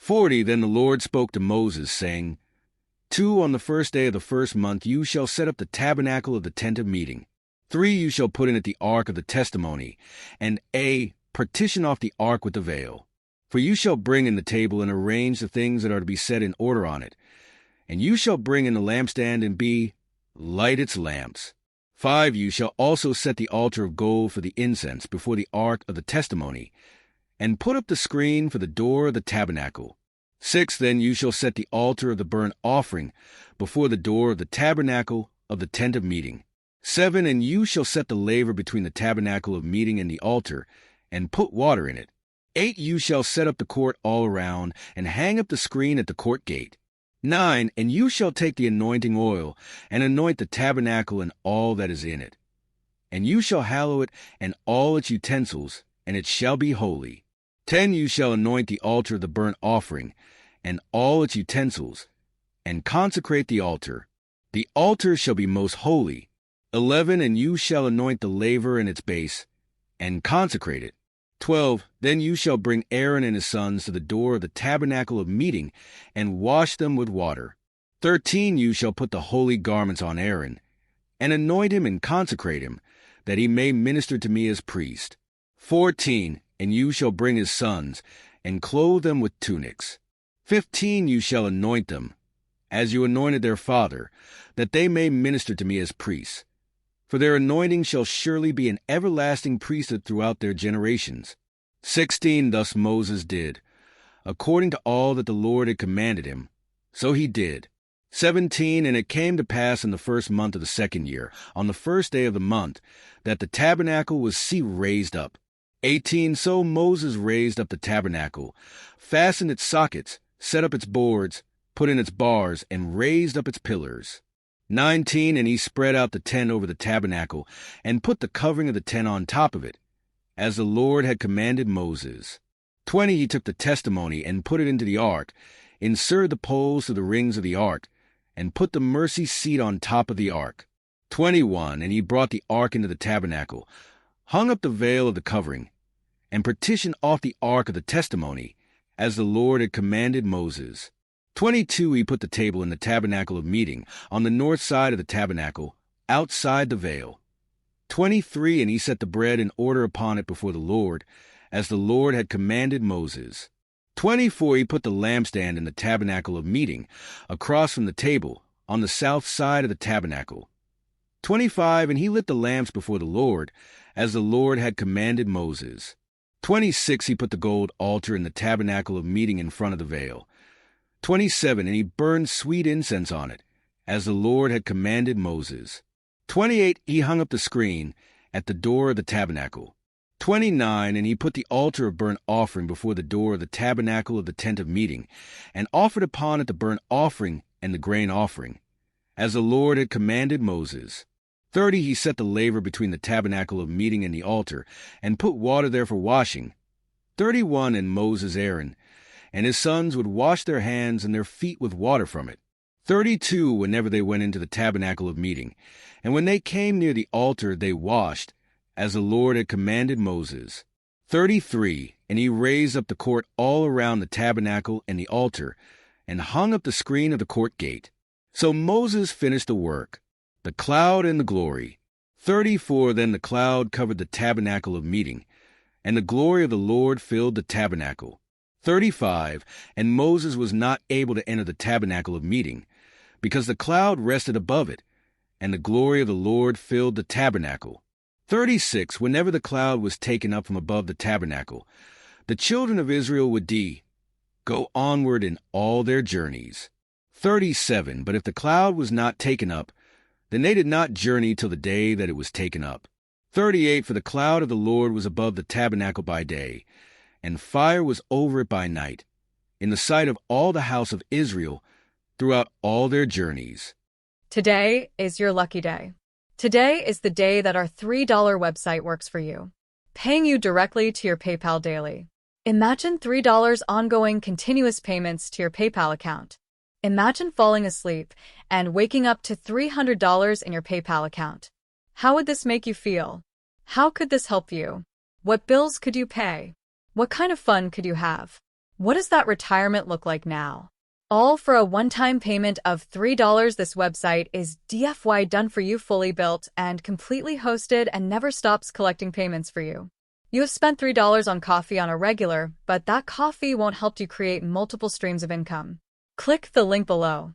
40 Then the Lord spoke to Moses, saying, 2 On the first day of the first month you shall set up the tabernacle of the tent of meeting. 3 You shall put in it the ark of the testimony, and partition off the ark with the veil. For you shall bring in the table and arrange the things that are to be set in order on it. And you shall bring in the lampstand and light its lamps. 5 You shall also set the altar of gold for the incense before the ark of the testimony, and put up the screen for the door of the tabernacle. 6 Then you shall set the altar of the burnt offering before the door of the tabernacle of the tent of meeting. 7 And you shall set the laver between the tabernacle of meeting and the altar, and put water in it. 8 You shall set up the court all around, and hang up the screen at the court gate. 9 And you shall take the anointing oil, and anoint the tabernacle and all that is in it. And you shall hallow it and all its utensils, and it shall be holy. 10 You shall anoint the altar of the burnt offering, and all its utensils, and consecrate the altar. The altar shall be most holy. 11 And you shall anoint the laver and its base, and consecrate it. 12 Then you shall bring Aaron and his sons to the door of the tabernacle of meeting, and wash them with water. 13 You shall put the holy garments on Aaron, and anoint him and consecrate him, that he may minister to me as priest. 14 And you shall bring his sons, and clothe them with tunics. 15 You shall anoint them, as you anointed their father, that they may minister to me as priests. For their anointing shall surely be an everlasting priesthood throughout their generations. 16 Thus Moses did, according to all that the Lord had commanded him, so he did. 17 And it came to pass in the first month of the second year, on the first day of the month, that the tabernacle was raised up. 18 So Moses raised up the tabernacle, fastened its sockets, set up its boards, put in its bars, and raised up its pillars. 19 And he spread out the tent over the tabernacle, and put the covering of the tent on top of it, as the Lord had commanded Moses. 20 He took the testimony and put it into the ark, inserted the poles to the rings of the ark, and put the mercy seat on top of the ark. 21 And he brought the ark into the tabernacle, hung up the veil of the covering, and partitioned off the ark of the testimony, as the Lord had commanded Moses. 22 He put the table in the tabernacle of meeting, on the north side of the tabernacle, outside the veil. 23 And he set the bread in order upon it before the Lord, as the Lord had commanded Moses. 24 He put the lampstand in the tabernacle of meeting, across from the table, on the south side of the tabernacle. 25 And he lit the lamps before the Lord, as the Lord had commanded Moses. 26 He put the gold altar in the tabernacle of meeting in front of the veil. 27 And he burned sweet incense on it, as the Lord had commanded Moses. 28 He hung up the screen at the door of the tabernacle. 29 And he put the altar of burnt offering before the door of the tabernacle of the tent of meeting, and offered upon it the burnt offering and the grain offering, as the Lord had commanded Moses. 30 He set the laver between the tabernacle of meeting and the altar, and put water there for washing. 31 And Moses, Aaron, and his sons would wash their hands and their feet with water from it. 32 Whenever they went into the tabernacle of meeting, and when they came near the altar they washed, as the Lord had commanded Moses. 33 And he raised up the court all around the tabernacle and the altar, and hung up the screen of the court gate. So Moses finished the work, the cloud and the glory. 34 Then the cloud covered the tabernacle of meeting, and the glory of the Lord filled the tabernacle. 35 And Moses was not able to enter the tabernacle of meeting, because the cloud rested above it, and the glory of the Lord filled the tabernacle. 36 Whenever the cloud was taken up from above the tabernacle, the children of Israel would go onward in all their journeys. 37 But if the cloud was not taken up, then they did not journey till the day that it was taken up. 38 For the cloud of the Lord was above the tabernacle by day, and fire was over it by night, in the sight of all the house of Israel, throughout all their journeys. Today is your lucky day. Today is the day that our $3 website works for you, paying you directly to your PayPal daily. Imagine $3 ongoing continuous payments to your PayPal account. Imagine falling asleep and waking up to $300 in your PayPal account. How would this make you feel? How could this help you? What bills could you pay? What kind of fun could you have? What does that retirement look like now? All for a one-time payment of $3. This website is DFY done for you, fully built and completely hosted, and never stops collecting payments for you. You have spent $3 on coffee on a regular, but that coffee won't help you create multiple streams of income. Click the link below.